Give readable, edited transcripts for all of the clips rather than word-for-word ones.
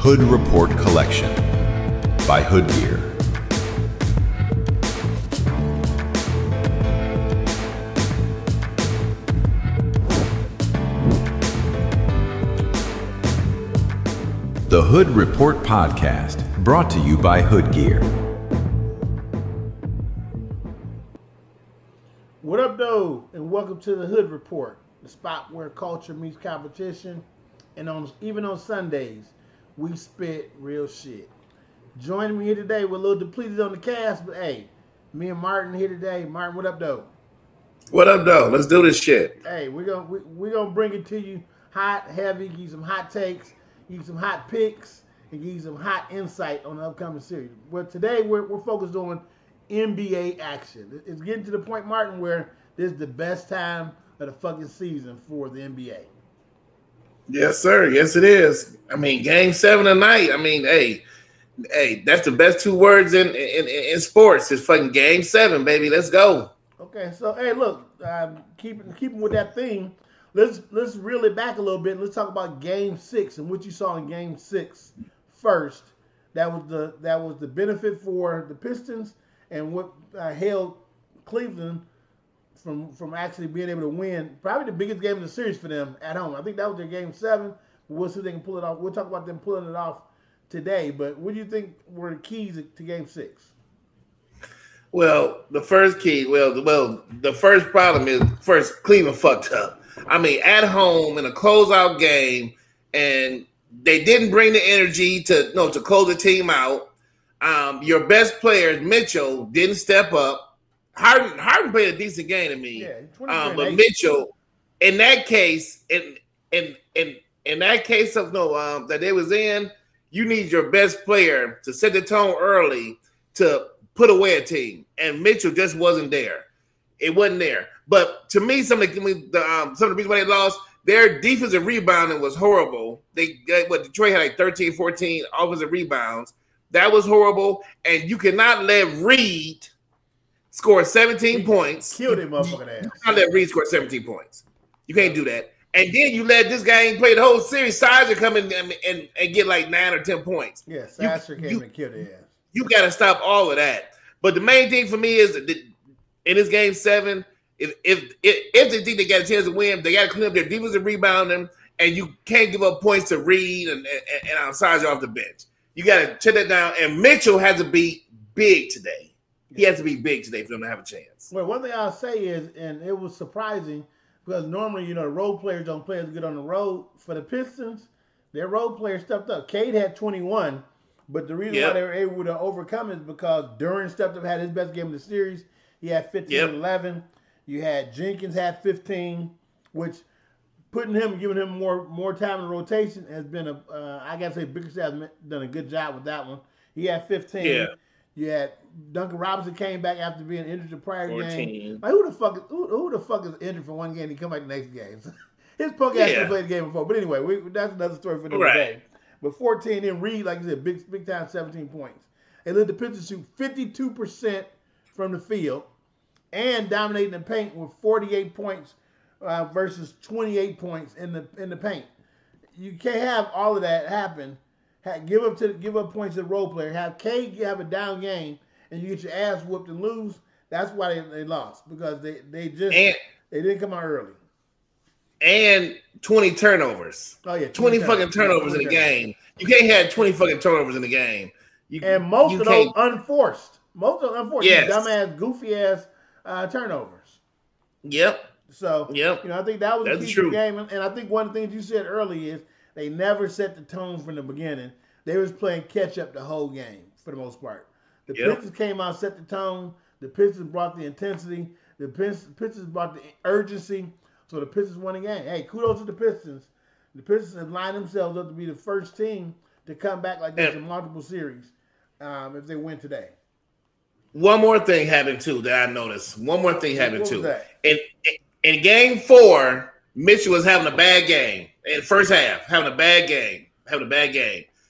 Hood Report Collection by Hood Gear. The Hood Report Podcast, brought to you by Hood Gear. What up, though, and welcome to the Hood Report, the spot where culture meets competition, and even on Sundays, we spit real shit. Joining me here today, we're a little depleted on the cast, but hey, me and Martin here today. Martin, what up, though? What up, though? Let's do this shit. Hey, we're gonna bring it to you hot, heavy, give you some hot takes, give you some hot picks, and give you some hot insight on the upcoming series. But today we're focused on NBA action. It's getting to the point, Martin, where this is the best time of the fucking season for the NBA. Yes, sir. Yes, it is. I mean, Game 7 tonight. I mean, hey, that's the best two words in sports. It's fucking Game 7, baby. Let's go. Okay, so hey, look, keeping with that theme, let's reel it back a little bit. Let's talk about Game 6 and what you saw in Game 6 first. That was the benefit for the Pistons and what held Cleveland from actually being able to win probably the biggest game of the series for them at home. I think that was their Game 7. We'll see if they can pull it off. We'll talk about them pulling it off today. But what do you think were the keys to Game 6? Well, the first key, the first problem is Cleveland fucked up. I mean, at home in a closeout game, and they didn't bring the energy to close the team out. Your best player, Mitchell, didn't step up. Harden played a decent game to me. Yeah, but Mitchell, in that case, in that case of that they was in, you need your best player to set the tone early to put away a team, and Mitchell just wasn't there. It wasn't there. But to me, some of the reasons why they lost, their defensive rebounding was horrible. Detroit had like 13, 14 offensive rebounds. That was horrible, and you cannot let Reed score 17 points. Killed him, motherfucking ass. You cannot let Reed score 17 points. You can't do that. And then you let this guy play the whole series. Sizer come in and get like 9 or 10 points. Yeah, Sizer came and killed his ass. You got to stop all of that. But the main thing for me is that in this Game 7, if they think they got a chance to win, they got to clean up their defensive rebounding, and you can't give up points to Reed and Sizer off the bench. You got to shut that down. And Mitchell has to be big today. He has to be big today for them to have a chance. Well, one thing I'll say is, and it was surprising, because normally, the role players don't play as good on the road. For the Pistons, their role players stepped up. Cade had 21, but the reason why they were able to overcome it is because Duran stepped up, had his best game of the series. He had 15 and 11. You had Jenkins had 15, which giving him more time in the rotation has been I got to say, Bickerstaff has done a good job with that one. He had 15. Yeah. You had Duncan Robinson came back after being injured the prior 14. game. Like, who the fuck is injured for one game and he come back the next game? His punk ass played the game before. But anyway, that's another story for another day. But 14, then Reed, like I said, big time 17 points. They let the Pistons shoot 52% from the field and dominating the paint with 48 points versus 28 points in the paint. You can't have all of that happen. Give up points to the role player. Have Cade have a down game, and you get your ass whooped and lose. That's why they lost, because they didn't come out early. And 20 turnovers. Oh yeah, 20 fucking turnovers in the game. You can't have 20 fucking turnovers in the game. Most of those unforced. Yes. Dumbass, goofy ass turnovers. Yep. So I think that was the key to the game, and I think one of the things you said early is they never set the tone from the beginning. They was playing catch up the whole game for the most part. The Pistons came out, set the tone. The Pistons brought the intensity. The Pistons brought the urgency. So the Pistons won the game. Hey, kudos to the Pistons. The Pistons have lined themselves up to be the first team to come back like this in multiple series if they win today. One more thing happened too that I noticed. In Game 4, Mitchell was having a bad game. In the first half, having a bad game.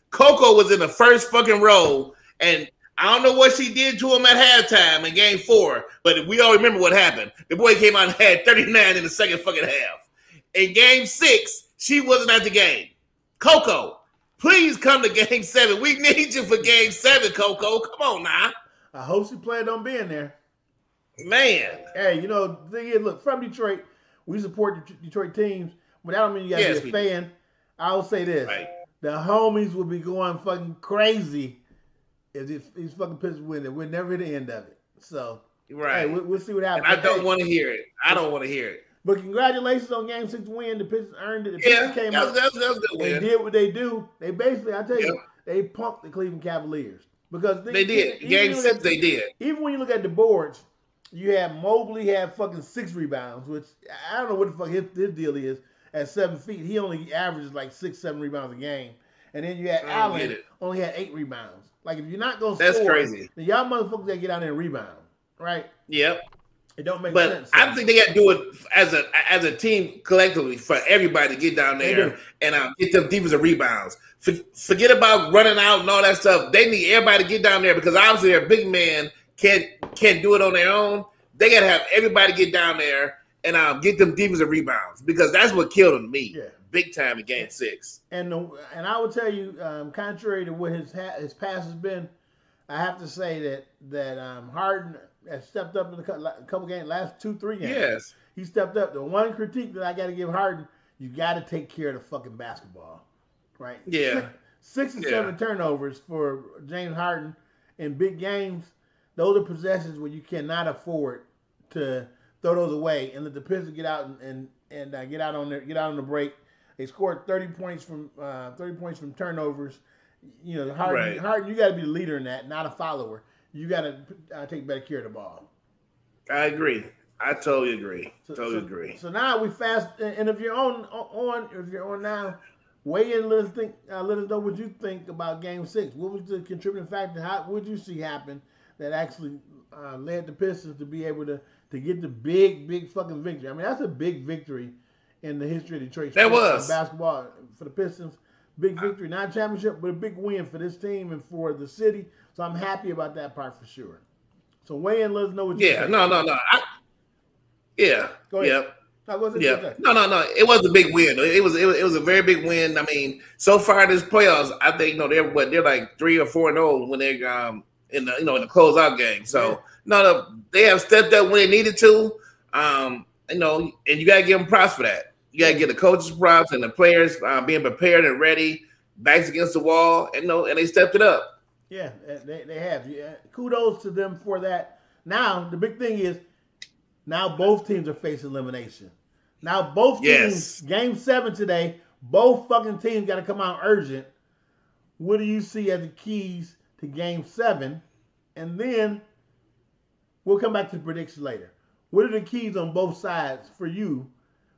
Coco was in the first fucking row, and I don't know what she did to him at halftime in Game 4, but we all remember what happened. The boy came out and had 39 in the second fucking half. In Game 6, she wasn't at the game. Coco, Please come to Game 7. We need you for Game 7, Coco. Come on now. I hope she planned on being there. Man. Hey, the thing is, look, from Detroit, we support the Detroit teams, but that don't mean you got to be a fan. I'll say this. Right. The homies will be going fucking crazy if these fucking Pistons win it. We're never at the end of it. So, right. Hey, we'll see what happens. And I don't want to hear it. I don't want to hear it. But congratulations on Game 6 win. The Pistons earned it. The Pistons came up. That was a good win. They did what they do. They basically, I tell you, they punked the Cleveland Cavaliers. Because they did. Game 6, they did. Even when you look at the boards, you have Mobley had fucking 6 rebounds, which I don't know what the fuck his deal is. At 7 feet, he only averages like 6-7 rebounds a game. And then you had Allen only had 8 rebounds. Like if you're not gonna score, that's crazy. Then y'all motherfuckers gotta get out there and rebound, right? Yep. It don't make sense. But I think they got to do it as a team collectively for everybody to get down there and get them defensive rebounds. Forget about running out and all that stuff. They need everybody to get down there because obviously their big man can't do it on their own. They got to have everybody get down there and get them defensive rebounds because that's what killed him to me big time in Game 6. And I would tell you, contrary to what his past has been, I have to say that Harden has stepped up in a couple games, last 2-3 games. Yes. He stepped up. The one critique that I got to give Harden, you got to take care of the fucking basketball, right? Yeah. 6 and 7 turnovers for James Harden in big games. Those are possessions where you cannot afford to throw those away and let the Pistons get out and get out on the break. They scored 30 points from turnovers. Harden, you got to be the leader in that, not a follower. You got to take better care of the ball. I agree. I totally agree. Agree. So now we fast, and if you're on now, weigh in. Let us know what you think about Game 6. What was the contributing factor? What did you see happen that actually led the Pistons to be able to get the big fucking victory? I mean, that's a big victory in the history of Detroit sports basketball for the Pistons. Big victory, not a championship, but a big win for this team and for the city. So I'm happy about that part for sure. So weigh in, let us know what you think. No. Go ahead. Yep. No. It was a big win. It was a very big win. I mean, so far in this playoffs, I think they're like 3 or 4-0 when they're in the closeout game. So they have stepped up when they needed to. And you gotta give them props for that. You gotta give the coaches props and the players being prepared and ready, backs against the wall, and they stepped it up. Yeah, they have. Yeah, kudos to them for that. Now the big thing is, now both teams are facing elimination. Now both teams, Game 7 today, both fucking teams got to come out urgent. What do you see as the keys to Game 7? And then we'll come back to the prediction later. What are the keys on both sides for you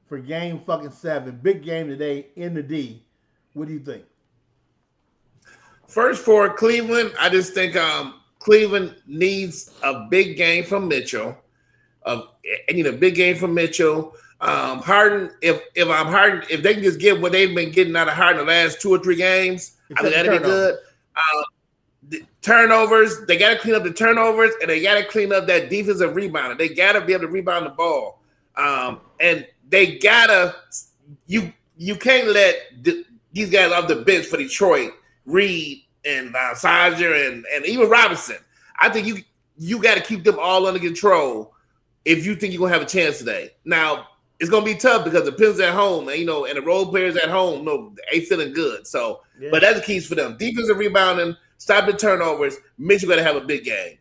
for Game fucking 7? Big game today in the D. What do you think? First for Cleveland, I just think Cleveland needs a big game from Mitchell. Big game from Mitchell. Harden, if I'm Harden, if they can just get what they've been getting out of Harden the last 2 or 3 games, I think that'd be good. The turnovers, they got to clean up the turnovers, and they got to clean up that defensive rebound. They got to be able to rebound the ball, and they gotta. You can't let these guys off the bench for Detroit, Reed and Sager and even Robinson. I think you got to keep them all under control if you think you're gonna have a chance today. Now it's gonna be tough because the Pistons at home, and the role players at home, ain't feeling good. So, but that's the keys for them: defensive rebounding, stop the turnovers. Mitchell got to have a big game.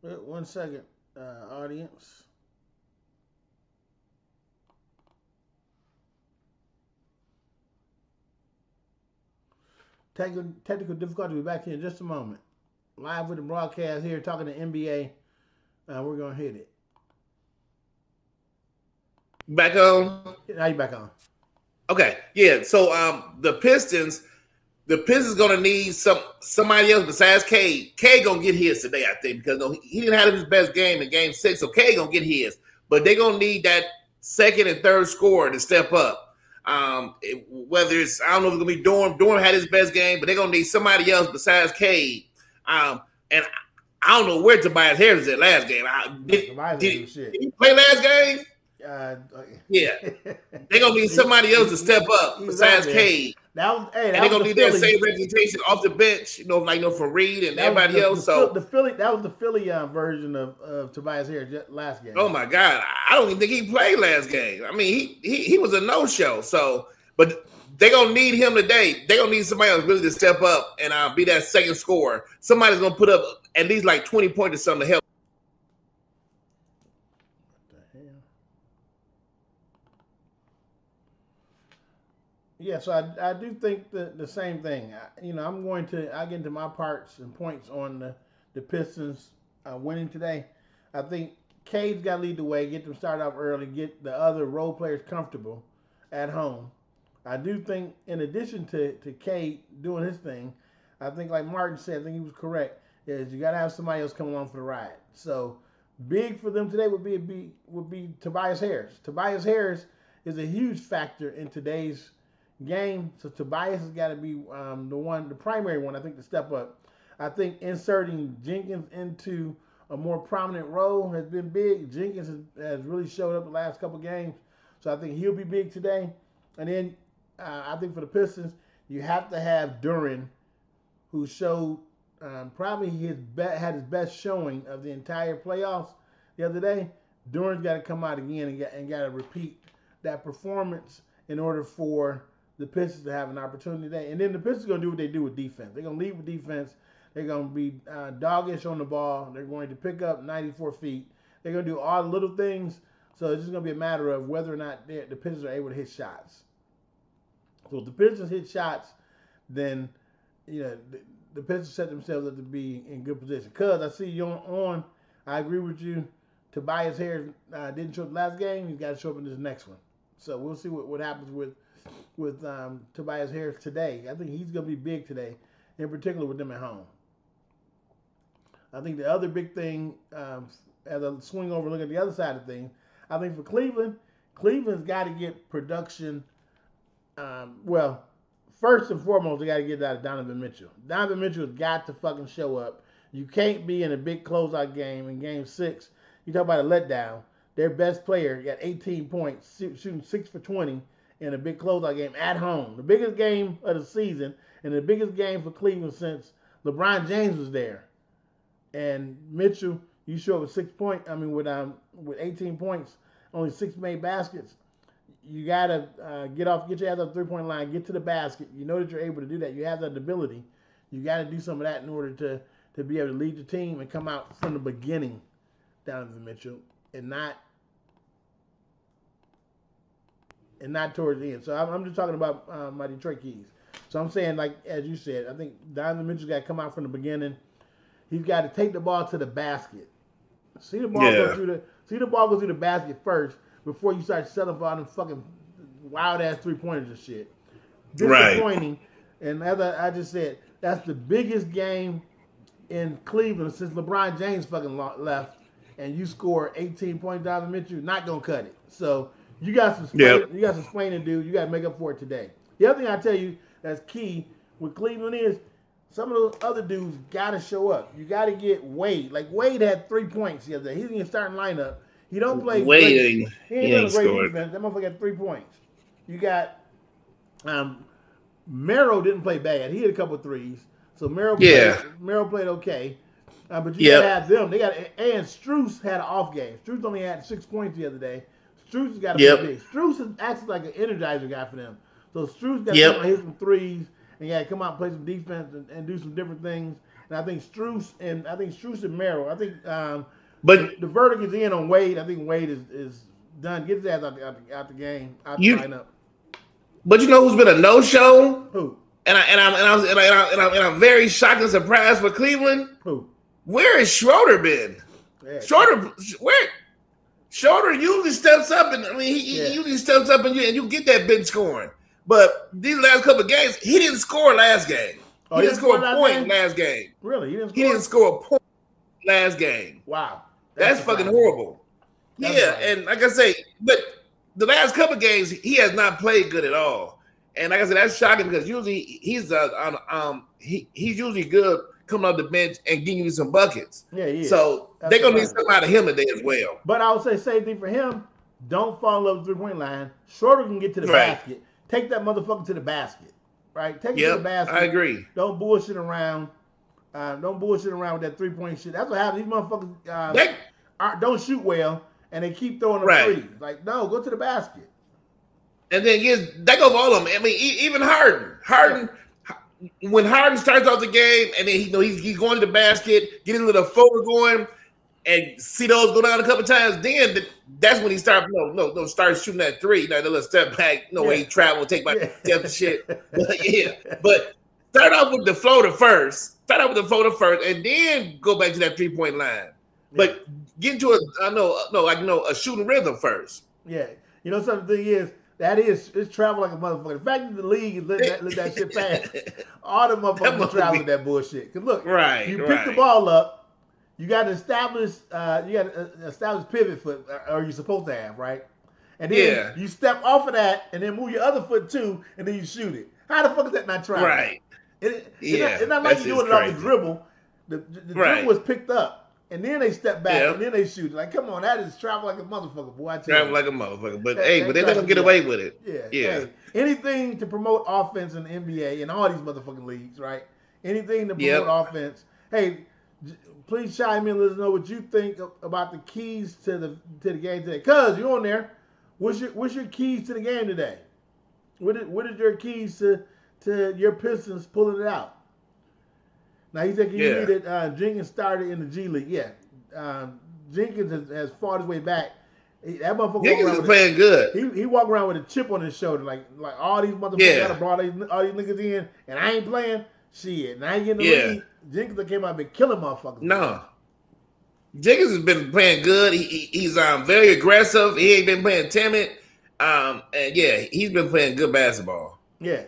One second, audience. Technical difficulty. We'll be back here in just a moment. Live with the broadcast here, talking to NBA. We're going to hit it. Back on? Now you back on. Okay. Yeah. So the Pistons going to need somebody else besides Cade. Cade going to get his today, I think, because he didn't have his best game in Game 6, so Cade going to get his. But they're going to need that second and third scorer to step up. Whether it's, I don't know if it's going to be Dorm. Dorm had his best game, but they're going to need somebody else besides Cade. And I don't know where Tobias Harris was at last game. Did he play last game? Yeah. They're going to need somebody else to step up besides Cade. And they're going to need that same representation off the bench, from Reed and everybody else. That was the Philly version of Tobias Harris last game. Oh, my God. I don't even think he played last game. I mean, he was a no-show. So, but they're going to need him today. They're going to need somebody else really to step up and be that second scorer. Somebody's going to put up at least like 20 points or something to help. Yeah, so I do think the same thing. I get into my parts and points on the Pistons winning today. I think Cade's got to lead the way, get them started off early, get the other role players comfortable at home. I do think, in addition to Cade doing his thing, I think, like Martin said, I think he was correct, is you got to have somebody else come along for the ride. So big for them today would be Tobias Harris. Tobias Harris is a huge factor in today's game, so Tobias has got to be the primary one, I think, to step up. I think inserting Jenkins into a more prominent role has been big. Jenkins has really showed up the last couple games, so I think he'll be big today. And then I think for the Pistons, you have to have Duren, who showed probably had his best showing of the entire playoffs the other day. Duren's got to come out again and got to repeat that performance in order for the Pistons to have an opportunity today. And then the Pistons are going to do what they do with defense. They're going to lead with defense. They're going to be doggish on the ball. They're going to pick up 94 feet. They're going to do all the little things. So it's just going to be a matter of whether or not the Pistons are able to hit shots. So if the Pistons hit shots, then the Pistons set themselves up to be in good position. Because I see you on, I agree with you. Tobias Harris didn't show up last game. He's got to show up in this next one. So we'll see what happens with Tobias Harris today. I think he's going to be big today, in particular with them at home. I think the other big thing, as I swing over and look at the other side of things, I think for Cleveland's got to get production. First and foremost, they got to get out of Donovan Mitchell. Donovan Mitchell has got to fucking show up. You can't be in a big closeout game in Game 6. You talk about a letdown. Their best player got 18 points, shooting 6 for 20 in a big closeout game at home. The biggest game of the season and the biggest game for Cleveland since LeBron James was there. And Mitchell, you show up with 6 points. I mean, with 18 points, only 6 made baskets. You gotta get your ass off the 3-point line, get to the basket. You know that you're able to do that. You have that ability. You got to do some of that in order to be able to lead the team and come out from the beginning, Donovan Mitchell, and not towards the end. So I'm just talking about my Detroit Keys. So I'm saying, like as you said, I think Donovan Mitchell's got to come out from the beginning. He's got to take the ball to the basket. See the ball go through the basket first before you start settling for all them fucking wild ass 3-pointers and shit. Disappointing. Right. And as I just said, that's the biggest game in Cleveland since LeBron James fucking left. And you score 18 points, Donovan Mitchell, not gonna cut it. So you got some explaining to do. You got to make up for it today. The other thing I tell you that's key with Cleveland is some of those other dudes got to show up. You got to get Wade. Like Wade had 3 points the other day. He's in the starting lineup. He don't play. Wade he ain't playing great defense. That motherfucker had 3 points. You got Merrill didn't play bad. He hit a couple of threes. So Merrill played okay. But you gotta have them. And Strus had an off game. Strus only had 6 points the other day. Strus has got to play big. Strus is actually like an energizer guy for them. So Strus got to hit some threes and got to come out and play some defense and do some different things. And I think Strus and Merrill. I think but the verdict is in on Wade. I think Wade is done. Get his ass out the game, out the lineup. But you know who's been a no-show? Who? And I'm very shocked and surprised for Cleveland. Who? Where has Schroeder been? Yeah. Schroeder usually steps up, and he usually steps up, and you get that bench scoring. But these last couple of games, he didn't score last game. He didn't score a point last game. Really? He didn't score a point last game. Wow. That's fucking horrible. And like I say, but the last couple of games, he has not played good at all. And like I said, that's shocking because usually he's usually good coming off the bench and giving you some buckets. Yeah. So they're gonna need something out of him today as well. But I would say same thing for him. Don't fall in love with the 3-point line. Shorter can get to the basket. Take that motherfucker to the basket. Right? Take it to the basket. I agree. Don't bullshit around. Don't bullshit around with that 3-point shit. That's what happens. These motherfuckers don't shoot well, and they keep throwing them threes. Like, no, go to the basket. And then that goes for all of them. I mean, even Harden. When Harden starts off the game, and then he's going to the basket, getting a little forward going, and see those go down a couple times, then that's when he starts shooting that three. That little step back, where he travel, take my step and shit. But start off with the floater first. And then go back to that 3-point line. But get into a shooting rhythm first. Yeah. You know, something is, it's travel like a motherfucker. The fact that the league is let that shit pass, all the motherfuckers traveling that bullshit. Because look, you pick the ball up, you got to establish pivot foot, or you're supposed to have, right? And then you step off of that, and then move your other foot too, and then you shoot it. How the fuck is that not traveling? Right. It's not like you're doing it off the dribble. The dribble was picked up, and then they step back, and then they shoot. Like, come on, that is travel like a motherfucker, boy. Travel like a motherfucker. But they're not going to get away with it. Yeah. Hey, anything to promote offense in the NBA and all these motherfucking leagues, right? Anything to promote offense. Hey, please chime in and let us know what you think about the keys to the game today. Cuz you're on there. What's your keys to the game today? What is your keys to your Pistons pulling it out? Now he said, you knew that Jenkins started in the G League. Yeah, Jenkins has fought his way back. That motherfucker Jenkins is playing good. He walked around with a chip on his shoulder, like all these motherfuckers gotta brought all these niggas in, and I ain't playing. Shit, and I ain't getting the league. Jenkins came out and been killing motherfuckers. No. Jenkins has been playing good. He's very aggressive. He ain't been playing timid. And he's been playing good basketball. Yeah.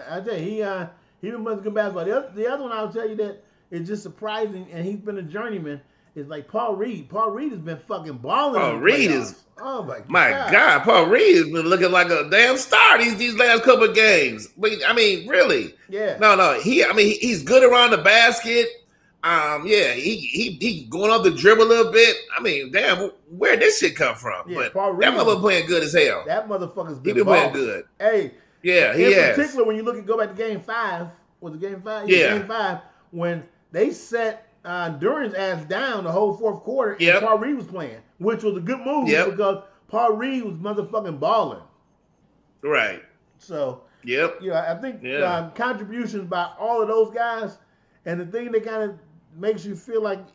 I tell you, he been playing good basketball. The other one I'll tell you that is just surprising, and he's been a journeyman, is like Paul Reed. Paul Reed has been fucking balling. Paul Reed is. Oh my God. Paul Reed has been looking like a damn star these last couple of games. But I mean, really. Yeah. No. He's good around the basket. He going off the dribble a little bit. I mean, damn, where'd this shit come from? Yeah, but Paul Reed, that motherfucker playing good as hell. That motherfucker's been playing good. Hey. Yeah, he has. In particular, when you go back to Game 5, was it Game 5? Yeah. Game 5, when they set Duran's ass down the whole fourth quarter, and Paul Reed was playing, which was a good move because Paul Reed was motherfucking balling. Right. So, I think contributions by all of those guys, and the thing that kind of makes you feel like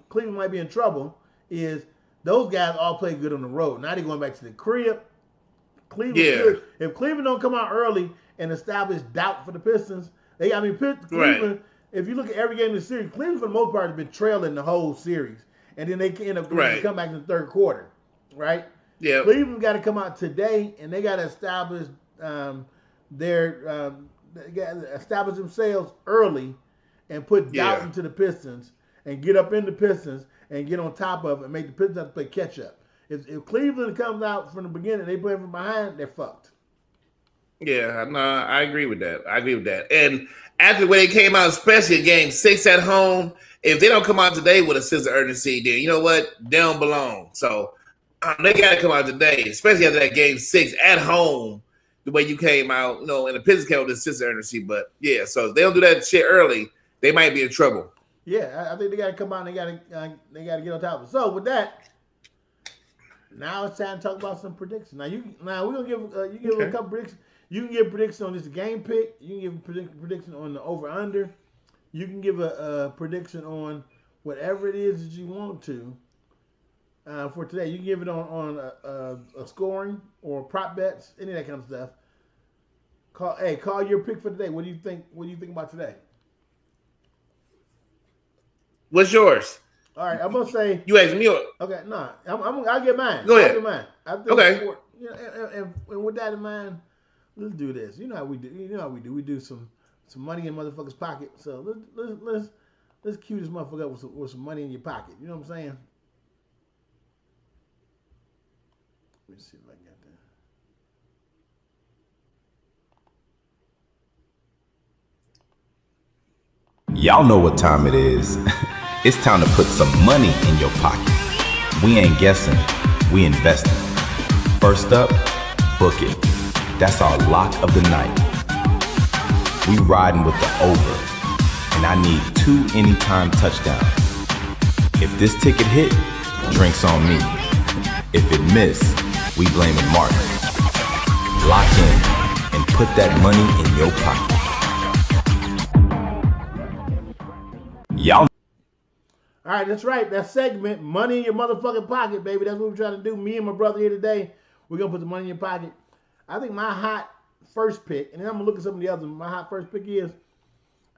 Cleveland might be in trouble is those guys all play good on the road. Now they're going back to the crib. Cleveland, if Cleveland don't come out early and establish doubt for the Pistons, Cleveland, if you look at every game in the series, Cleveland for the most part has been trailing the whole series. And then they end up come back in the third quarter, right? Yeah. Cleveland got to come out today, and they got to establish establish themselves early and put doubt into the Pistons and get up in the Pistons and get on top of it and make the Pistons have to play catch up. If Cleveland comes out from the beginning, they play from behind, they're fucked. Yeah, no, I agree with that. And after when they came out, especially in Game 6 at home, if they don't come out today with a sense of urgency, then you know what? They don't belong. So they got to come out today, especially after that Game 6 at home, the way you came out, and the Pistons came with a sense of urgency. But, so if they don't do that shit early, they might be in trouble. Yeah, I think they got to come out and they got to get on top of it. So with that, now it's time to talk about some predictions. Now we're gonna give you give a couple predictions. You can give predictions on this game pick. You can give a prediction on the over under. You can give a prediction on whatever it is that you want to for today. You can give it on a scoring or prop bets, any of that kind of stuff. Call your pick for today. What do you think? What do you think about today? What's yours? All right, I'm gonna say you asked me. Okay, no, I'll get mine. Go ahead. I'll get mine. I think okay. And with that in mind, let's do this. You know how we do. We do some money in motherfuckers' pocket. So let's cue this motherfucker up with some money in your pocket. You know what I'm saying? Let me see if I got that. Y'all know what time it is. It's time to put some money in your pocket. We ain't guessing, we investing. First up, book it. That's our lock of the night. We riding with the over, and I need 2 anytime touchdowns. If this ticket hit, drinks on me. If it miss, we blaming Martin. Lock in and put that money in your pocket. Y'all. All right, that's right. That segment, money in your motherfucking pocket, baby. That's what we're trying to do. Me and my brother here today, we're going to put the money in your pocket. I think my hot first pick, and then I'm going to look at some of the others. My hot first pick is,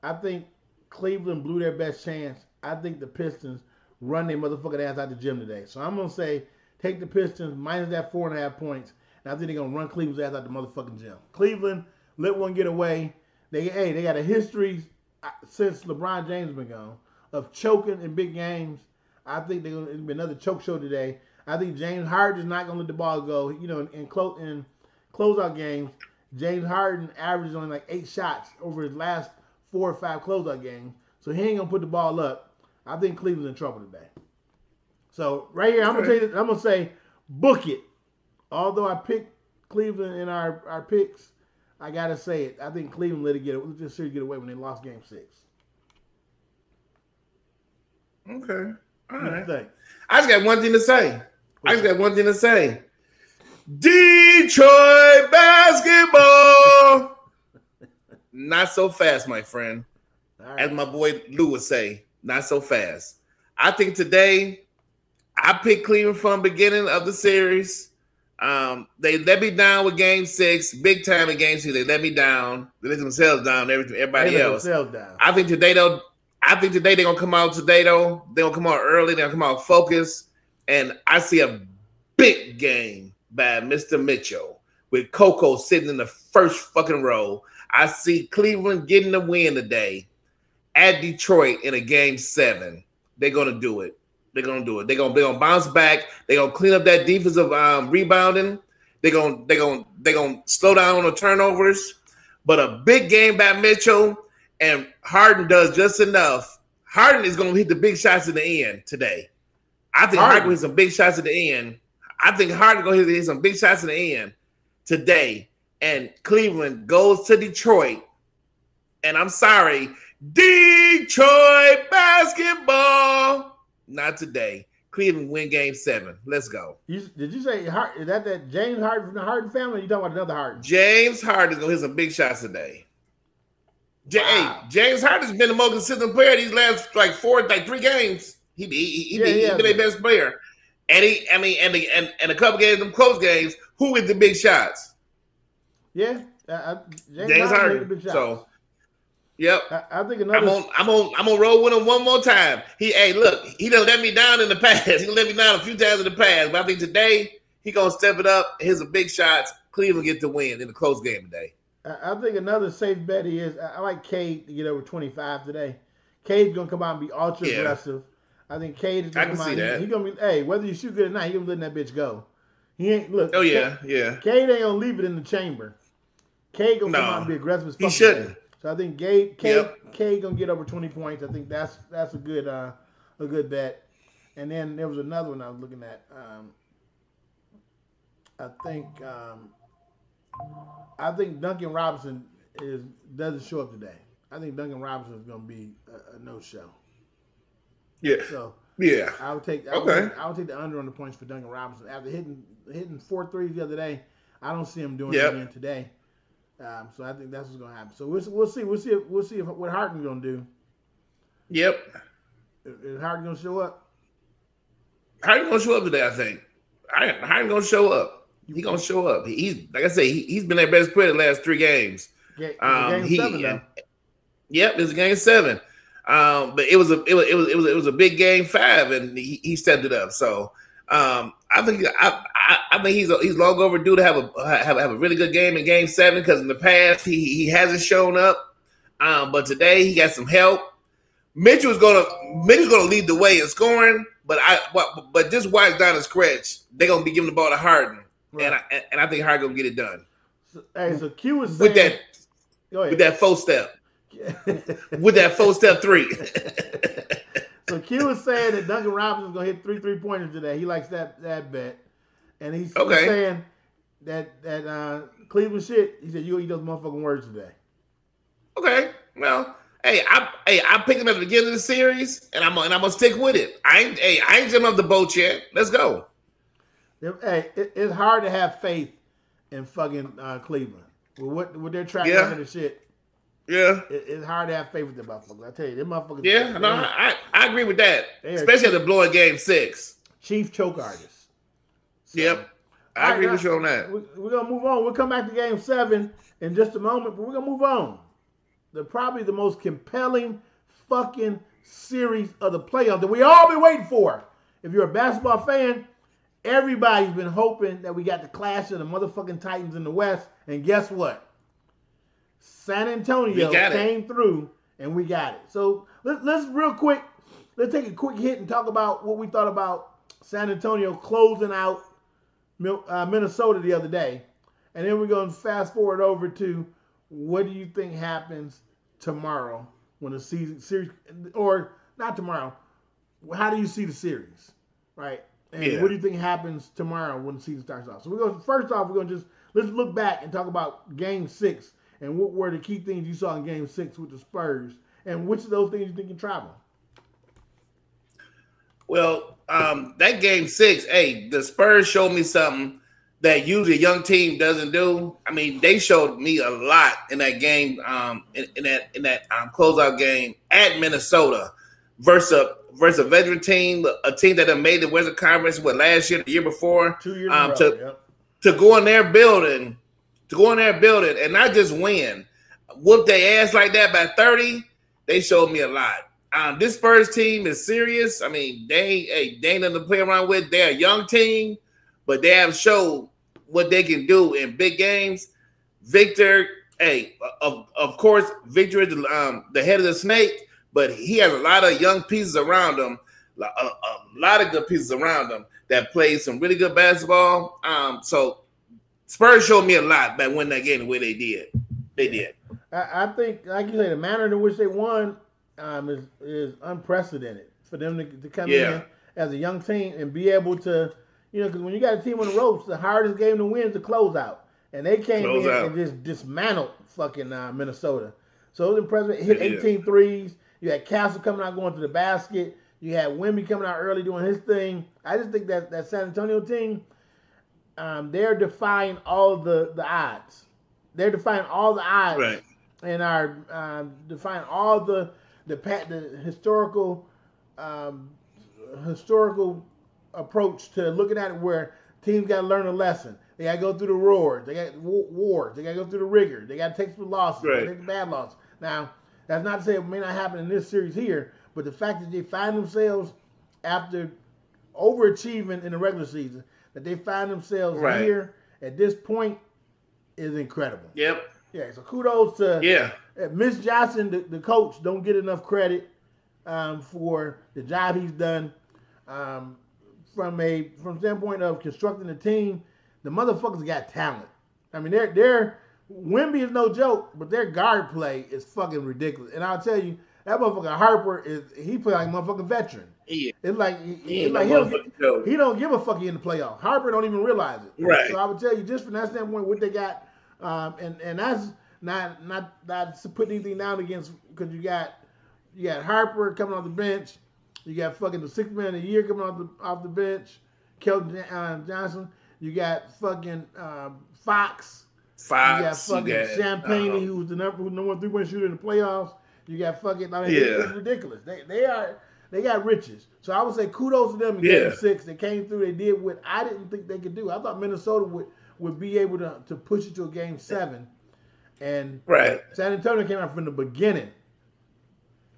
I think Cleveland blew their best chance. I think the Pistons run their motherfucking ass out the gym today. So I'm going to say, take the Pistons, minus that 4.5 points, and I think they're going to run Cleveland's ass out the motherfucking gym. Cleveland, let one get away. They got a history since LeBron James has been gone of choking in big games. I think they're going to be another choke show today. I think James Harden is not going to let the ball go. You know, in closeout games, James Harden averages only like 8 shots over his last 4 or 5 closeout games. So he ain't going to put the ball up. I think Cleveland's in trouble today. So right here, I'm going to tell you this, I'm going to say book it. Although I picked Cleveland in our picks, I got to say it. I think Cleveland let this series get away when they lost Game 6. Okay. All right. I just got one thing to say. Detroit basketball. Not so fast, my friend. Right. As my boy Lou would say, not so fast. I think today, I picked Cleveland from the beginning of the series. They let me down with Game 6, big time in Game 6. They let me down. They let themselves down. Everybody else. Down. I think today they're gonna come out today though. They're gonna come out early. They're gonna come out focused, and I see a big game by Mr. Mitchell with Coco sitting in the first fucking row. I see Cleveland getting the win today at Detroit in a Game 7. They're gonna do it. They're gonna bounce back. They're gonna clean up that defensive rebounding. They're gonna slow down on the turnovers. But a big game by Mitchell, and Harden does just enough. Harden is gonna hit the big shots in the end today. I think Harden will hit some big shots at the end. I think Harden gonna hit some big shots in the end today. And Cleveland goes to Detroit. And I'm sorry, Detroit basketball. Not today. Cleveland win Game 7. Let's go. Did you say is that James Harden from the Harden family? Or are you talking about another Harden? James Harden is gonna hit some big shots today. Wow. Hey, James Harden's been the most consistent player these last 3 games. He been their best player, and a couple games, them close games. Who hit the big shots? Yeah, James Harden. Big shots. So, yep. I think another. I'm on roll with him one more time. He done let me down in the past. He let me down a few times in the past, but I think today he gonna step it up. Hit some big shots. Cleveland get the win in the close game today. I think another safe bet is I like Cade to get over 25 today. Cade's gonna come out and be ultra aggressive. I think Cade is gonna come out. He's gonna be whether you shoot good or not, he's gonna let that bitch go. He ain't look. Oh yeah. Cade ain't gonna leave it in the chamber. Cade gonna come out and be aggressive as fuck. He shouldn't. Today. So I think Cade gonna get over 20 points. I think that's a good bet. And then there was another one I was looking at. I think Duncan Robinson doesn't show up today. I think Duncan Robinson is going to be a no-show. Yeah. So yeah, I would take the under on the points for Duncan Robinson after hitting 4 threes the other day. I don't see him doing it again today. So I think that's what's going to happen. So we'll see what Harden's going to do. Yep. Is Harden going to show up? Harden going to show up today. I think Harden going to show up. He's gonna show up. He's like I say, he's been their best player the last 3 games. Game 7 though. Yep, it's Game 7. But it was a big Game 5, and he stepped it up. So I think he's long overdue to have a really good game in Game 7 because in the past he hasn't shown up. But today he got some help. Mitchell's gonna lead the way in scoring, but just watch down the stretch. They're gonna be giving the ball to Harden. Right. And I think Harden gonna get it done. So Q is saying with that 4 step. with that 4-step three. So Q is saying that Duncan Robinson is gonna hit 3-3-pointers today. He likes that bet, and he's saying that Cleveland shit. He said you eat those motherfucking words today. Okay, well, I picked him at the beginning of the series, and I'm gonna stick with it. I ain't jumping off the boat yet. Let's go. Hey, it's hard to have faith in fucking Cleveland with their track record and shit. Yeah, it's hard to have faith with them motherfuckers. I tell you, them motherfuckers. Yeah, no, I agree with that. Especially at the blowing game 6. Chief choke artists. So, yep, I agree with you on that. We're gonna move on. We'll come back to game 7 in just a moment, but we're gonna move on. Probably the most compelling fucking series of the playoffs that we all been waiting for. If you're a basketball fan, everybody's been hoping that we got the clash of the motherfucking Titans in the West, and guess what? San Antonio came through, and we got it. So let's real quick, let's take a quick hit and talk about what we thought about San Antonio closing out Minnesota the other day. And then we're going to fast forward over to what do you think happens tomorrow when the series, or not tomorrow, how do you see the series, right? And what do you think happens tomorrow when the season starts off? So first off, we're going to let's look back and talk about game 6 and what were the key things you saw in game 6 with the Spurs, and which of those things you think can travel? Well, that game 6, the Spurs showed me something that usually a young team doesn't do. I mean, they showed me a lot in that game, in that closeout game at Minnesota versus a veteran team, a team that had made the Western Conference last year, the year before, 2 years in a row, to go in their building. To go in there and build it and not just win, whoop their ass like that by 30, they showed me a lot. This Spurs team is serious. I mean, they ain't nothing to play around with. They're a young team, but they have showed what they can do in big games. Victor, of course, Victor is the head of the snake, but he has a lot of young pieces around him, a lot of good pieces around him that play some really good basketball. So Spurs showed me a lot by winning that game the way they did. They did. I think, like you say, the manner in which they won is unprecedented for them to come in as a young team and be able to, because when you got a team on the ropes, the hardest game to win is the closeout. And they came in and just dismantled fucking Minnesota. So it was impressive. Hit 18 threes. You had Castle coming out going to the basket. You had Wemby coming out early doing his thing. I just think that San Antonio team, they're defying all the odds. They're defying all the odds, right, and are defying all the historical approach to looking at it, where teams got to learn a lesson. They got to go through the roars. They got wars. They got to go through the rigor. They got to take some losses. Right. They take the bad losses. Now, that's not to say it may not happen in this series here, but the fact that they find themselves after overachieving in the regular season, that they find themselves here at this point is incredible. Yep. Yeah, so kudos to Miss Johnson, the coach, don't get enough credit for the job he's done from standpoint of constructing the team. The motherfuckers got talent. I mean, they're Wemby is no joke, but their guard play is fucking ridiculous. And I'll tell you, that motherfucker Harper he play like a motherfucking veteran. Yeah. It's like he don't give a fuck in the playoffs. Harper don't even realize it. Right. So I would tell you, just from that standpoint, what they got, and that's not to put anything down against, because you got Harper coming off the bench, you got fucking the 6th man of the year coming off the bench, Keldon Johnson, you got fucking Fox. You got fucking Champagne, who's the number 1 3-point shooter in the playoffs. You got fucking, it's ridiculous. They got riches. So I would say kudos to them in game 6. They came through. They did what I didn't think they could do. I thought Minnesota would be able to push it to a game 7. And San Antonio came out from the beginning.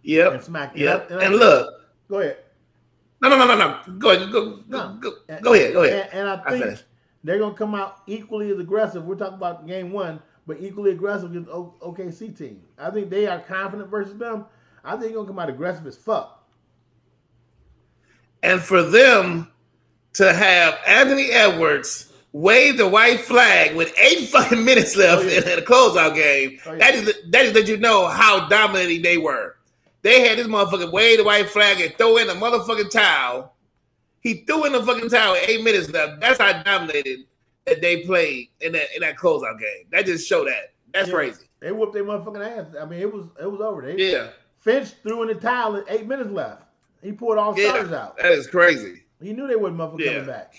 Yep. And smacked it. Yep. And look. Go ahead. No. Go ahead. Go ahead. And I think they're going to come out equally as aggressive. We're talking about game 1, but equally aggressive against OKC team. I think they are confident versus them. I think they're going to come out aggressive as fuck. And for them to have Anthony Edwards waved the white flag with 8 fucking minutes left in the closeout game. That is that you know how dominating they were. They had this motherfucker wave the white flag and throw in a motherfucking towel. He threw in the fucking towel with 8 minutes left. That's how dominated that they played in that closeout game. That just showed that. That's crazy. They whooped their motherfucking ass. I mean, it was over. Finch threw in the towel with 8 minutes left. He pulled all starters out. That is crazy. He knew they wasn't motherfucking coming back.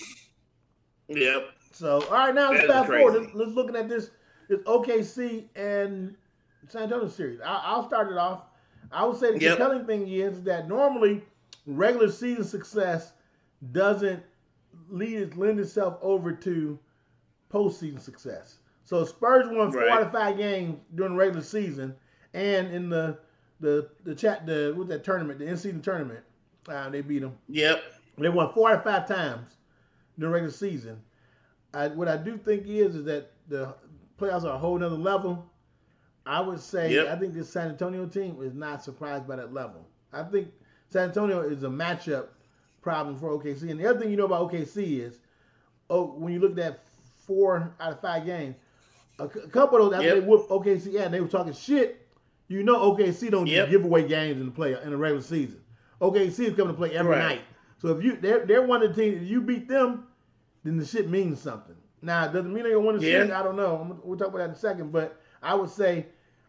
Yep. So, all right, now let's fast forward. Let's looking at this OKC and San Antonio series. I'll start it off. I would say the compelling thing is that normally regular season success doesn't lend itself over to postseason success. So Spurs won 4 out of 5 games during the regular season, and in the tournament, the in-season tournament, they beat them. Yep. They won 4 out of 5 times during the regular season. What I do think is that the playoffs are a whole nother level. I would say I think this San Antonio team is not surprised by that level. I think San Antonio is a matchup problem for OKC. And the other thing you know about OKC is, when you look at 4 out of 5 games, a couple of those after they whooped OKC and they were talking shit, you know OKC don't just give away games in the regular season. OKC is coming to play every night. So if they're one of the teams, if you beat them, then the shit means something. Now, it doesn't mean they're going to win the series. I don't know. We'll talk about that in a second. But I would say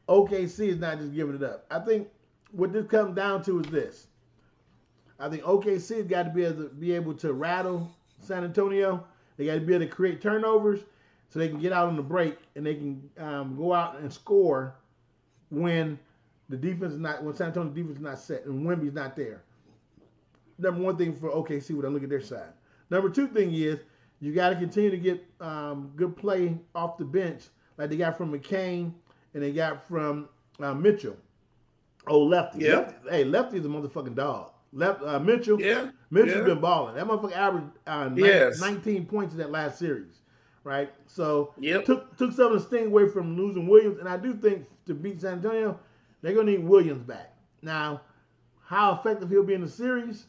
OKC is not just giving it up. I think what this comes down to is this. I think OKC has got to be able to rattle San Antonio. They got to be able to create turnovers so they can get out on the break and they can go out and score when the defense is not, when San Antonio's defense is not set and Wemby's not there. Number one thing for OKC when I look at their side. Number two thing is you got to continue to get good play off the bench like they got from McCain and they got from Mitchell. Oh, Lefty. Lefty's a motherfucking dog. Mitchell. Mitchell's been balling. That motherfucker averaged 19 points in that last series, right? So took some of the sting away from losing Williams, and I do think to beat San Antonio, they're gonna need Williams back. Now, how effective he'll be in the series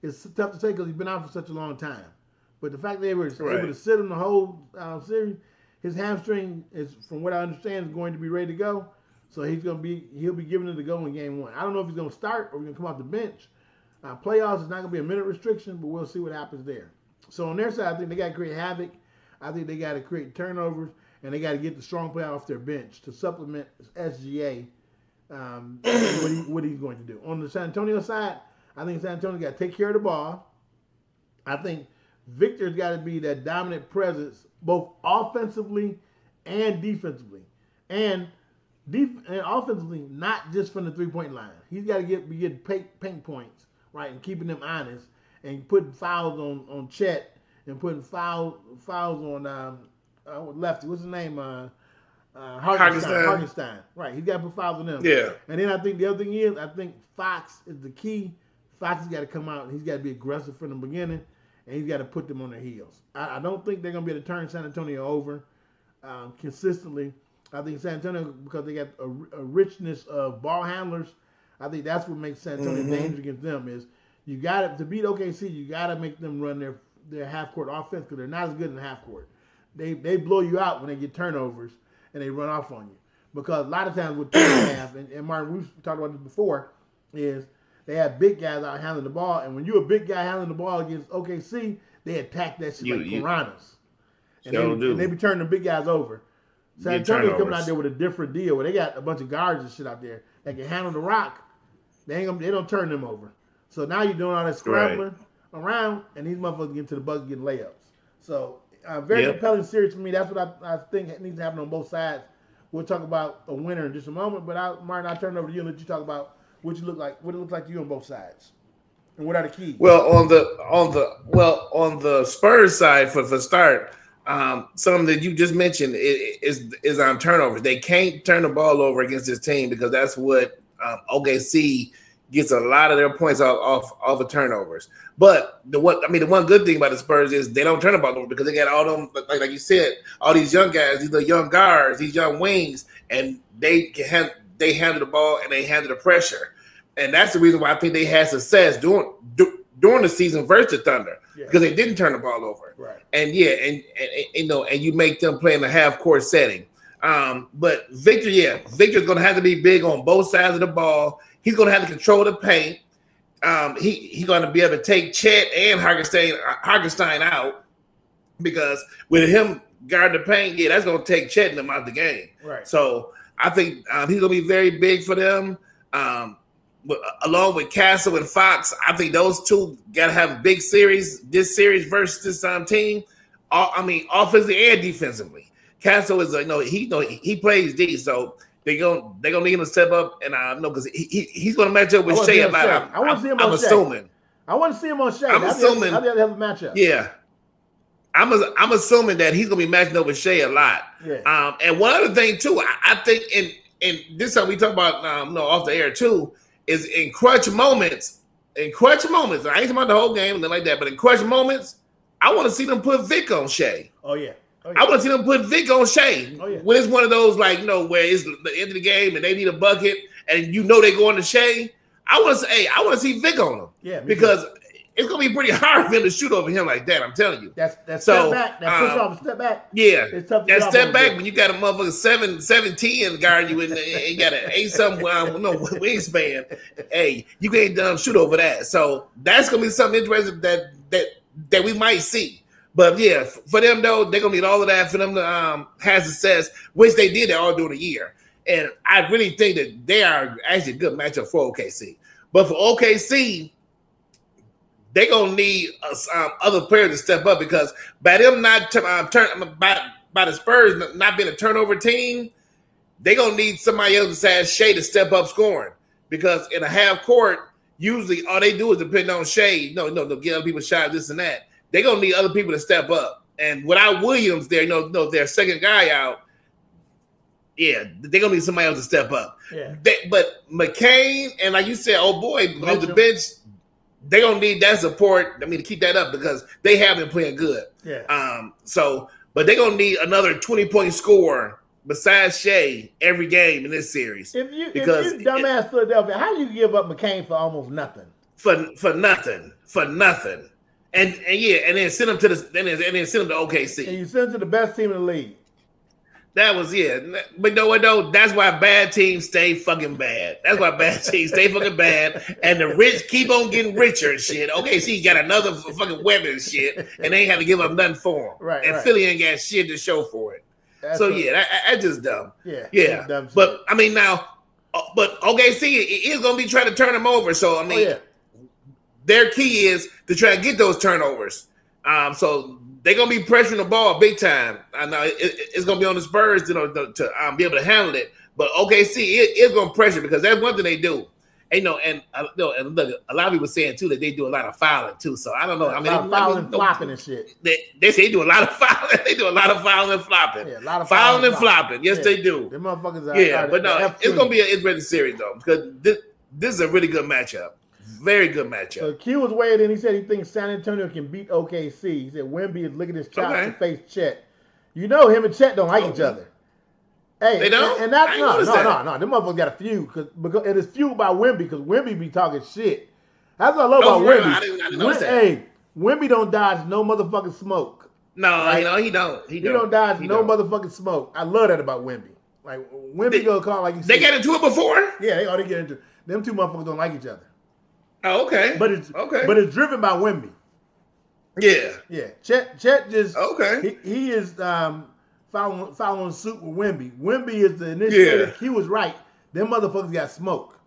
is tough to say because he's been out for such a long time. But the fact that they were able to sit him the whole series, his hamstring is, from what I understand, is going to be ready to go. So he'll be giving it a go in game 1. I don't know if he's going to start or he's going to come off the bench. Playoffs is not going to be a minute restriction, but we'll see what happens there. So on their side, I think they got to create havoc. I think they got to create turnovers, and they got to get the strong play off their bench to supplement SGA. What he's going to do. On the San Antonio side, I think San Antonio got to take care of the ball. I think Victor's got to be that dominant presence, both offensively and defensively. And offensively, not just from the three-point line. He's got to be getting paint points, right, and keeping them honest, and putting fouls on Chet, and putting fouls on Lefty. What's his name? Hartenstein. Right. He's got to put fouls on them. Yeah. And then I think the other thing is, I think Fox is the key. Fox has got to come out, and he's got to be aggressive from the beginning, and he's got to put them on their heels. I don't think they're going to be able to turn San Antonio over consistently. I think San Antonio, because they got a richness of ball handlers, I think that's what makes San Antonio dangerous against them is you got to beat OKC, you got to make them run their half-court offense because they're not as good in the half-court. They blow you out when they get turnovers and they run off on you. Because a lot of times with half, and Martin, we've talked about this before, is they have big guys out handling the ball, and when you're a big guy handling the ball against OKC, they attack that shit like piranhas. And they be turning the big guys over. San Antonio coming out there with a different deal where they got a bunch of guards and shit out there that can handle the rock. They don't turn them over. So now you're doing all that scrambling around, and these motherfuckers get to the bucket getting layups. So very compelling series for me. That's what I think needs to happen on both sides. We'll talk about a winner in just a moment, but Martin, I'll turn it over to you and let you talk about what it looks like to you on both sides, and what are the keys. Well, on the Spurs side for start. Something that you just mentioned is on turnovers. They can't turn the ball over against this team because that's what OKC gets a lot of their points off of turnovers. But the one good thing about the Spurs is they don't turn the ball over because they got all them, like you said, all these young guys, these little young guards, these young wings, and they handle the ball and they handle the pressure. And that's the reason why I think they had success during the season versus the Thunder because they didn't turn the ball over. Right. And and you make them play in a half court setting. But Victor's going to have to be big on both sides of the ball. He's going to have to control the paint. He's going to be able to take Chet and Hartenstein out because with him guarding the paint, that's going to take Chet and them out of the game. Right. So I think he's going to be very big for them. Along with Castle and Fox, I think those two got to have a big series. This series versus this team, offensively and defensively. Castle is he plays D, so they're gonna need him to step up, and I know because he's gonna match up with Shea a lot. I want to see him on Shea. Assuming. I want to see him on Shea. I'm assuming. I'll have a matchup. Yeah, I'm assuming that he's gonna be matching up with Shea a lot. Yeah. And one other thing too, I think in this time we talk about off the air too is in clutch moments. I ain't talking about the whole game and nothing like that, but in clutch moments, I want to see them put Vic on Shea. Oh yeah. I want to see them put Vic on Shea. Oh, yeah. When it's one of those where it's the end of the game and they need a bucket and they going to Shea. I want to see Vic on him. Yeah, because it's gonna be pretty hard for him to shoot over him like that. I'm telling you. That's step back. That push off, step back. Yeah, it's tough. That step back when you got a motherfucker 7'10" guard you and you got an 8-something wingspan. Hey, you can't shoot over that. So that's gonna be something interesting that we might see. But yeah, for them though, they're gonna need all of that for them to have success, which they did all during the year. And I really think that they are actually a good matchup for OKC. But for OKC, they're gonna need other players to step up because by them not by the Spurs not being a turnover team, they're gonna need somebody else besides Shea to step up scoring. Because in a half court, usually all they do is depend on Shea. No, get other people shots, this and that. They're going to need other people to step up. And without Williams there, their second guy out, they're going to need somebody else to step up. Yeah. But McCain and like you said, off the bench, they're going to need that support, to keep that up because they have been playing good. Yeah. But they're going to need another 20-point scorer besides Shea every game in this series. If you dumbass Philadelphia, how do you give up McCain for almost nothing? For nothing. And then send him to OKC. And you send him to the best team in the league. That was But you know what though? That's why bad teams stay fucking bad. That's why bad teams stay fucking bad. And the rich keep on getting richer and shit. OKC got another fucking weapon and shit, and they ain't have to give up nothing for him. Right. And Philly ain't got shit to show for it. That's just dumb. Yeah. Dumb shit. But but OKC is gonna be trying to turn them over. So their key is to try and get those turnovers. So they're going to be pressuring the ball big time. I know it's going to be on the Spurs to be able to handle it. But OKC is going to pressure because that's one thing they do. And look, a lot of people saying too that they do a lot of fouling too. So I don't know. Fouling, flopping and shit. They say they do a lot of fouling. They do a lot of fouling and flopping. Yeah, a lot of fouling and flopping. Yes, they do. Them motherfuckers are but no, it's going to be an interesting series though because this is a really good matchup. Very good matchup. So Q was weighed in. He said he thinks San Antonio can beat OKC. He said Wemby is licking his chops to face Chet. Him and Chet don't like each other. Hey, they don't. And that's no. Them motherfuckers got a feud because it is fueled by Wemby because Wemby be talking shit. That's what I love about Wemby. I didn't know that. Hey, Wemby don't dodge no motherfucking smoke. No, right? He don't. He don't dodge no motherfucking smoke. I love that about Wemby. Like Wemby gonna call like you said. They got into it before. Yeah, they get into it. Them two motherfuckers don't like each other. Oh, okay. But it's driven by Wemby. Yeah. Yeah. Chet just okay. He is following suit with Wemby. Wemby is the initiator. He was right. Them motherfuckers got smoke.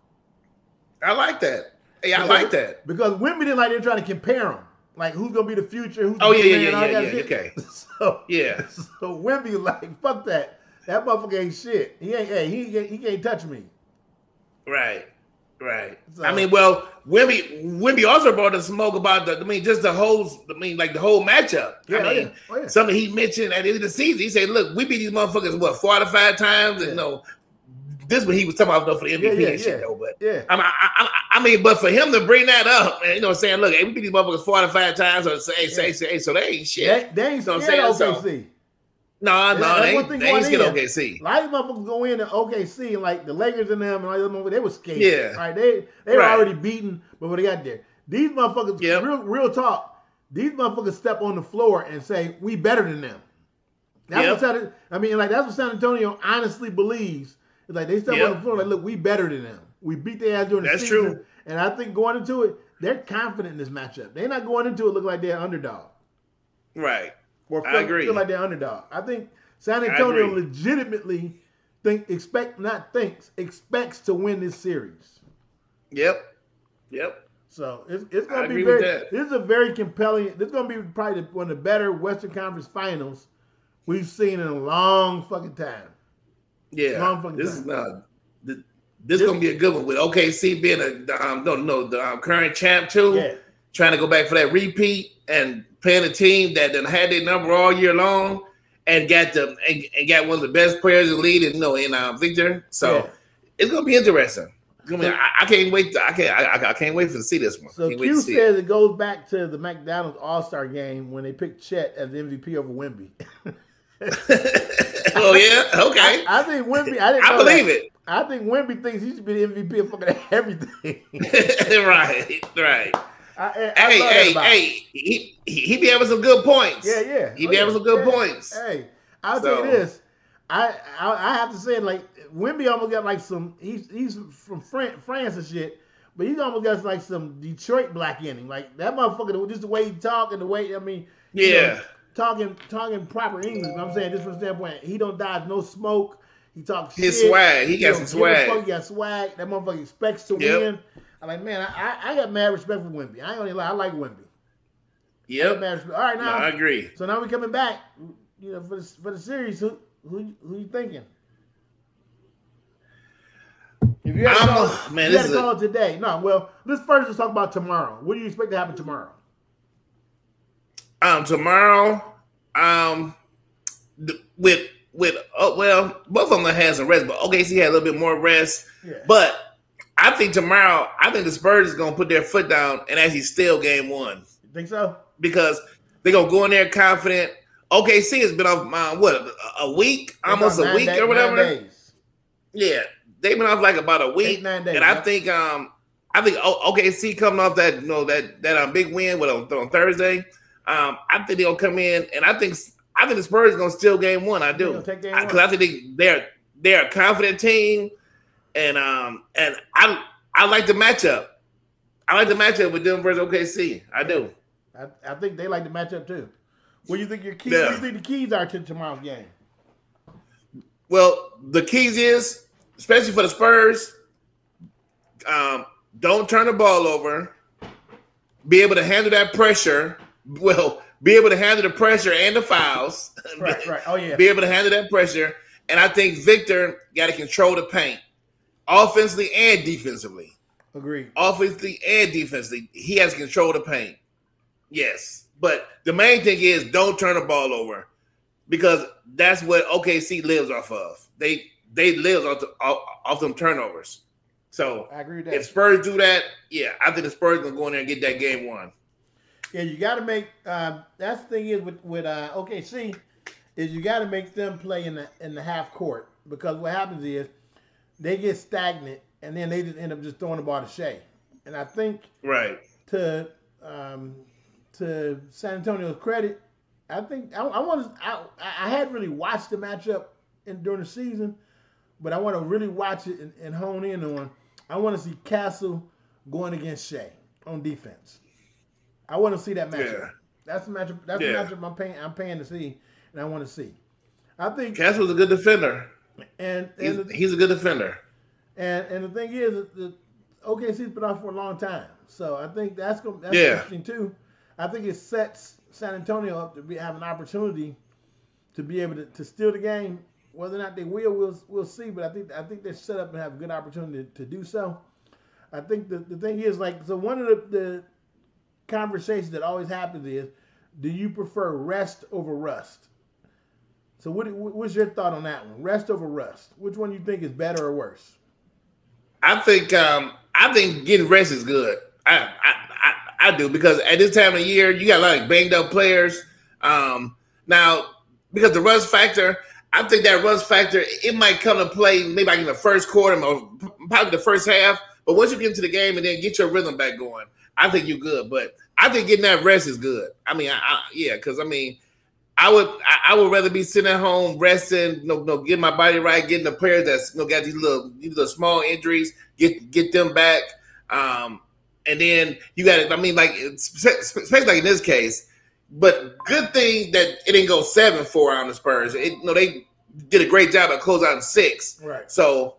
I like that. Hey, I like that. Because Wemby didn't like they're trying to compare them. Like who's gonna be the future? Who's Okay. So Wemby like fuck that. That motherfucker ain't shit. He can't touch me. Right. So, Wemby also brought the smoke about the whole matchup. Yeah, Something he mentioned at the end of the season. He said, "Look, we beat these motherfuckers 4 out of 5 times." And this one he was talking about for the MVP and shit though. But but for him to bring that up and saying, "Look, hey, we beat these motherfuckers 4 out of 5 times," or say, so they ain't shit. They ain't scared of OKC. No, they ain't scared of OKC. A lot of motherfuckers go into OKC and like the Lakers and them and all them, they were scared. Yeah. Right? They were already beaten, but when they got there, These motherfuckers, real talk. These motherfuckers step on the floor and say we better than them. That's what that's what San Antonio honestly believes. It's like they step on the floor like, look, we better than them. We beat their ass during the season. That's true. And I think going into it, they're confident in this matchup. They're not going into it looking like they're underdog. Right. Or feel like they're underdog. I think San Antonio legitimately expects to win this series. Yep. So it's going to be very. This is a very compelling. This is going to be probably one of the better Western Conference Finals we've seen in a long fucking time. Yeah, this is going to be a good one with OKC being the current champ too, trying to go back for that repeat and playing a team that done had their number all year long and got one of the best players in the league, in Victor. So it's going to be interesting. I can't wait. I can't wait to see this one. So Q says it goes back to the McDonald's All-Star game when they picked Chet as the MVP over Wemby. Oh yeah, okay. I think Wemby. I believe it. I think Wemby thinks he should be the MVP of fucking everything. Right. Hey, he be having some good points. Yeah. He be having some good points. Hey, I'll tell you this. I have to say, like, Wemby almost got like some. He's from France and shit, but he's almost got like some Detroit black in him. Like that motherfucker, just the way he talk and the way talking proper English. But I'm saying just from the standpoint, he don't dodge no smoke. He talks shit. His swag, he got some swag. He got swag. That motherfucker expects to win. I'm like, man, I got mad respect for Wemby. I ain't gonna lie, I like Wemby. Yep. All right, now I agree. So now we coming back, for the series. Who you thinking? If you had to call it today. No, well, let's talk about tomorrow. What do you expect to happen tomorrow? Tomorrow, both of them had some rest, but OKC had a little bit more rest. Yeah. But I think tomorrow, the Spurs is gonna put their foot down and actually steal game one. You think so? Because they're gonna go in there confident. OKC has been off a week, almost a week or whatever. 9 days. Yeah, they've been off like about a week. 8-9 days. And I think OKC coming off that that big win on Thursday. I think they'll come in, and I think the Spurs are gonna steal game one. I do, because I think they're a confident team, and I like the matchup. I like the matchup with them versus OKC. I do. I think they like the matchup too. What do you think What do you think the keys are to tomorrow's game? Well, the keys is, especially for the Spurs, don't turn the ball over. Be able to handle that pressure. Well, be able to handle the pressure and the fouls. Right. Oh, yeah. Be able to handle that pressure. And I think Victor got to control the paint, offensively and defensively. Agreed. Offensively and defensively, he has to control the paint. Yes. But the main thing is don't turn the ball over, because that's what OKC lives off of. They live off them turnovers. So I agree with that. If Spurs do that, I think the Spurs going to go in there and get that game one. Yeah, you got to make that's the thing is with OKC is you got to make them play in the half court, because what happens is they get stagnant and then they just end up just throwing the ball to Shea. And I think to San Antonio's credit, I think I hadn't really watched the matchup during the season, but I want to really watch it and hone in on. I want to see Castle going against Shea on defense. I want to see that matchup. Yeah. That's the matchup. That's the matchup I'm paying to see, and I want to see. I think Castle's a good defender, and he's a good defender. And the thing is, the OKC's been off for a long time, so I think that's interesting too. I think it sets San Antonio up to have an opportunity to be able to steal the game. Whether or not they will, we'll see. But I think they're set up and have a good opportunity to do so. I think the thing is, like, so one of the conversations that always happens is, do you prefer rest over rust? So what's your thought on that one? Rest over rust. Which one you think is better or worse? I think getting rest is good. I do, because at this time of year you got a lot of banged up players. Now, because the rust factor, I think that rust factor, it might come to play maybe like in the first quarter or probably the first half. But once you get into the game and then get your rhythm back going, I think you're good. But I think getting that rest is good. I mean, because I mean, I would rather be sitting at home resting, getting my body right, getting the players that's got these little small injuries, get them back. And then you got it. I mean, like especially like in this case. But good thing that it didn't go 7-4 on the Spurs. They did a great job at closing out in 6. Right. So,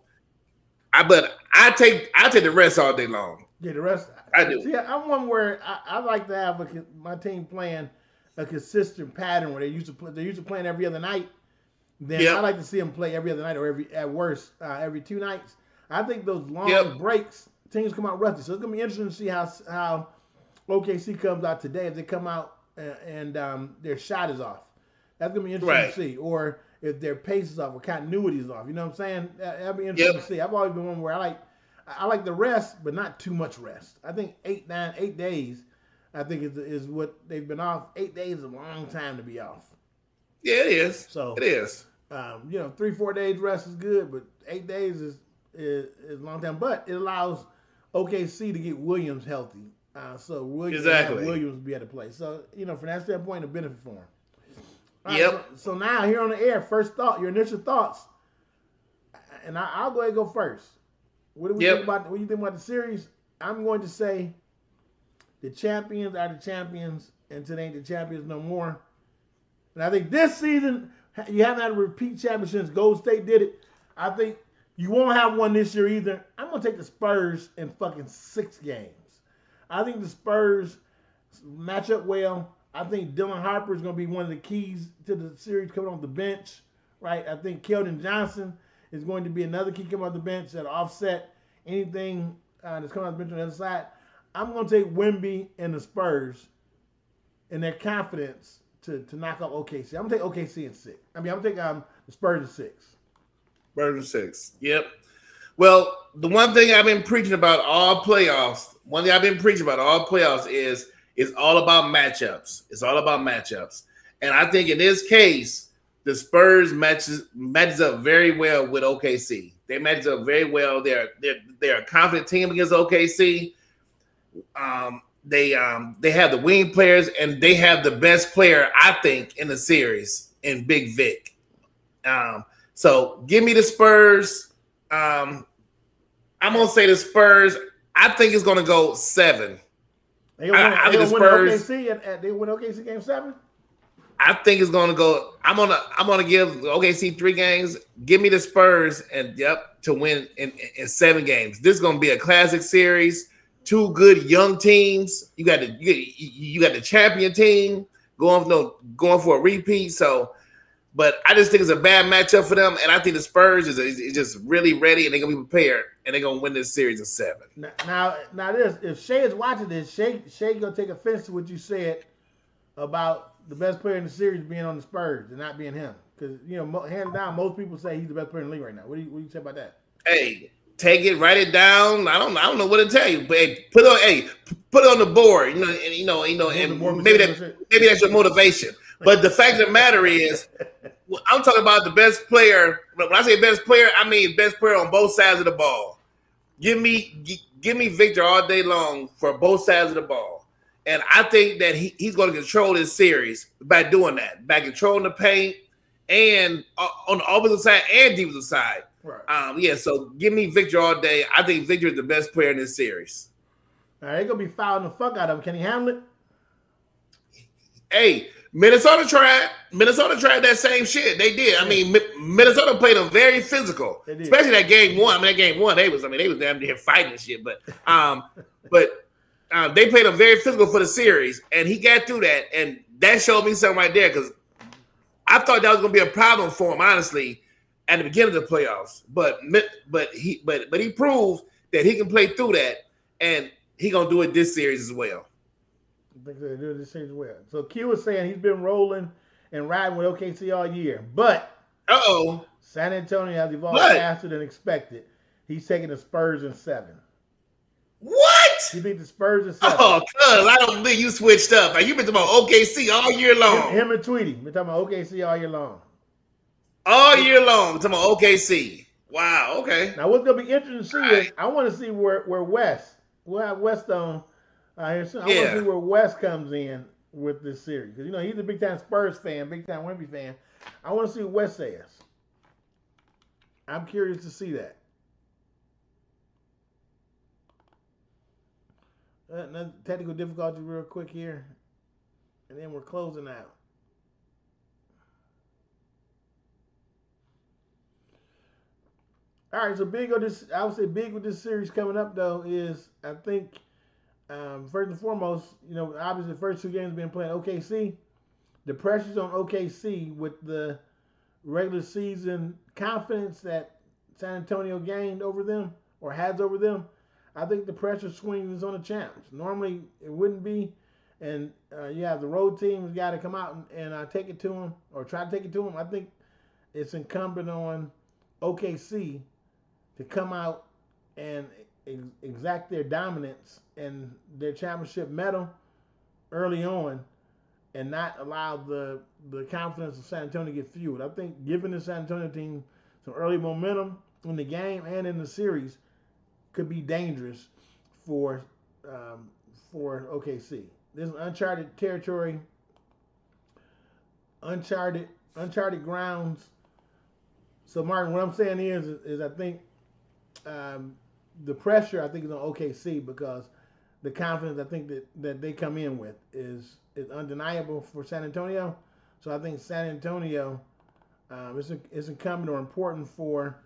I take the rest all day long. Yeah, the rest. I do. See, I'm one where I like to have my team playing a consistent pattern where they're used to playing every other night. Then I like to see them play every other night or every 2 nights. I think those long breaks, teams come out rusty. So it's gonna be interesting to see how OKC comes out today. If they come out and their shot is off, that's gonna be interesting to see. Or if their pace is off or continuity is off. You know what I'm saying? That'll be interesting to see. I've always been one where I like the rest, but not too much rest. I think 8 days, I think is what they've been off. 8 days is a long time to be off. Yeah, it is. So it is. 3-4 days rest is good, but 8 days is a long time. But it allows OKC to get Williams healthy. So Williams be able to play. So, from that standpoint, a benefit for him. Right, so now here on the air, first thought, your initial thoughts, and I'll go ahead and go first. What do you think about the series? I'm going to say the champions are the champions until they ain't the champions no more. And I think this season you haven't had a repeat championship since Golden State did it. I think you won't have one this year either. I'm gonna take the Spurs in fucking 6 games. I think the Spurs match up well. I think Dylan Harper is going to be one of the keys to the series coming off the bench, right? I think Keldon Johnson is going to be another key coming off the bench that'll offset anything that's coming off the bench on the other side. I'm going to take Wemby and the Spurs and their confidence to knock off OKC. I'm going to take OKC in 6. I'm going to take the Spurs in 6. Spurs in 6. Yep. Well, the one thing I've been preaching about all playoffs, is it's all about matchups. It's all about matchups. And I think in this case, the Spurs matches up very well with OKC. They match up very well. They're a confident team against OKC. They have the wing players, and they have the best player, I think, in the series in Big Vic. So give me the Spurs. I'm gonna say the Spurs. I think it's gonna go 7. I think the Spurs. They win OKC game 7. I think it's gonna go. I'm gonna give OKC 3 games. Give me the Spurs to win in 7 games. This is gonna be a classic series. 2 good young teams. You got the champion team going for a repeat. So, but I just think it's a bad matchup for them, and I think the Spurs is just really ready, and they're gonna be prepared, and they're gonna win this series in 7. Now, this, if Shay is watching this, Shay gonna take offense to what you said about the best player in the series being on the Spurs and not being him, because hands down, most people say he's the best player in the league right now. What do you say about that? Hey, take it, write it down. I don't know what to tell you, but put it on the board. And maybe that's your motivation. But the fact of the matter is, I'm talking about the best player. When I say best player, I mean best player on both sides of the ball. Give me Victor all day long for both sides of the ball. And I think that he's going to control this series by doing that, by controlling the paint and on the offensive side and defensive side. Right. So give me Victor all day. I think Victor is the best player in this series. All right, they're going to be fouling the fuck out of him. Can he handle it? Hey, Minnesota tried that same shit. They did. I mean, Minnesota played them very physical, especially that game 1. I mean, that game 1, they was damn near fighting and shit. But they played them very physical for the series, and he got through that, and that showed me something right there, because I thought that was going to be a problem for him, honestly, at the beginning of the playoffs. But he proved that he can play through that, and he gonna do it this series as well. I think they're doing this series as well. So Q is saying he's been rolling and riding with OKC all year, but San Antonio has evolved faster than expected. He's taking the Spurs in 7. What? He beat the Spurs in 7. Oh, cuz I don't think you switched up. Like, you've been talking about OKC all year long. Him and Tweety been talking about OKC all year long. All year long, talking about OKC. Wow. Okay. Now, what's gonna be interesting to see is I want to see where West. We'll have West on I want to see where Wes comes in with this series because he's a big time Spurs fan, big time Wemby fan. I want to see what Wes says. I'm curious to see that. Another technical difficulty real quick here. And then we're closing out. All right, so big on this. I would say big with this series coming up though is I think first and foremost, obviously the first 2 games have been playing OKC. The pressure's on OKC with the regular season confidence that San Antonio gained over them or has over them. I think the pressure swing is on the champs. Normally it wouldn't be, and you have the road team's got to come out and take it to them or try to take it to them. I think it's incumbent on OKC to come out and exact their dominance and their championship medal early on and not allow the confidence of San Antonio to get fueled. I think giving the San Antonio team some early momentum in the game and in the series could be dangerous for OKC. This is uncharted territory, uncharted grounds. So Martin, what I'm saying is I think the pressure I think is on OKC because the confidence I think that they come in with is undeniable for San Antonio. So I think San Antonio it's incumbent or important for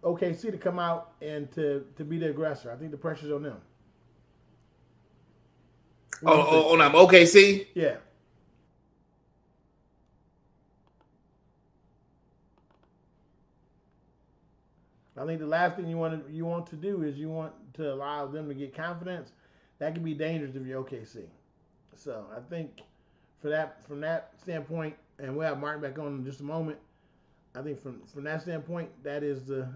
OKC to come out and to be the aggressor. I think the pressure's on them. On OKC? Yeah. I think the last thing you want to do is you want to allow them to get confidence. That can be dangerous if you're OKC. So I think from that standpoint, and we'll have Martin back on in just a moment. I think from that standpoint, that is the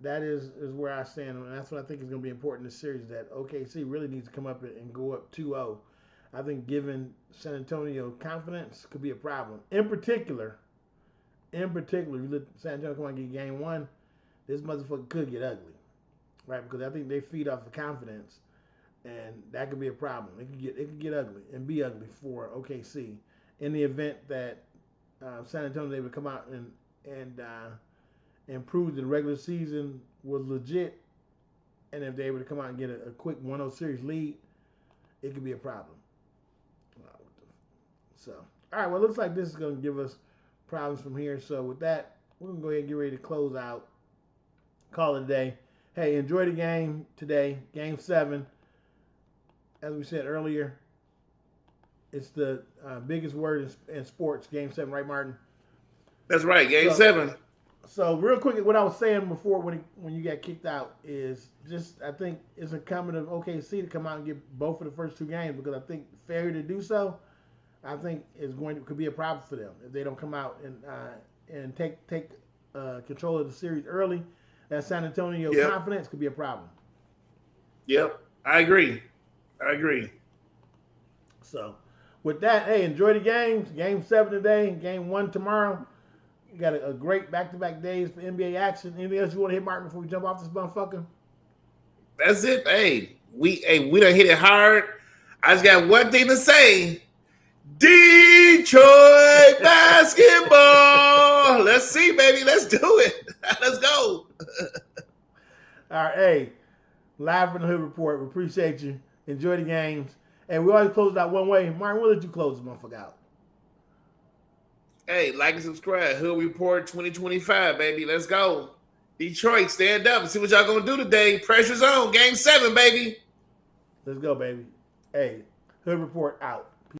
that is where I stand, and that's what I think is going to be important in this series. That OKC really needs to come up and go up 2-0. I think giving San Antonio confidence could be a problem. In particular, if you let San Antonio come on and get game 1, this motherfucker could get ugly, right? Because I think they feed off the confidence, and that could be a problem. It could get ugly and be ugly for OKC in the event that San Antonio is able to come out and prove that the regular season was legit, and if they're able to come out and get a quick 1-0 series lead, it could be a problem. So, all right, well, it looks like this is going to give us problems from here. So with that, we're going to go ahead and get ready to close out. Call it a day. Hey, enjoy the game today, Game 7. As we said earlier, it's the biggest word in sports, Game 7, right, Martin? That's right, Game 7. So real quick, what I was saying before when you got kicked out is just I think it's incumbent of OKC to come out and get both of the first 2 games because I think failure to do so, I think could be a problem for them if they don't come out and take control of the series early. That San Antonio confidence could be a problem. Yep, I agree. So with that, hey, enjoy the games. Game 7 today, Game 1 tomorrow. We got a great back-to-back days for NBA action. Anything else you want to hit, Martin, before we jump off this motherfucker? That's it. Hey, we done hit it hard. I just got one thing to say. Detroit basketball. Let's see, baby. Let's do it. Let's go. All right, hey, live from the Hood Report. We appreciate you. Enjoy the games. And we always close it out one way. Martin, what did you close this motherfucker out? Hey, like and subscribe. Hood Report 2025, baby. Let's go. Detroit, stand up and see what y'all gonna do today. Pressure's on. Game 7, baby. Let's go, baby. Hey, Hood Report out.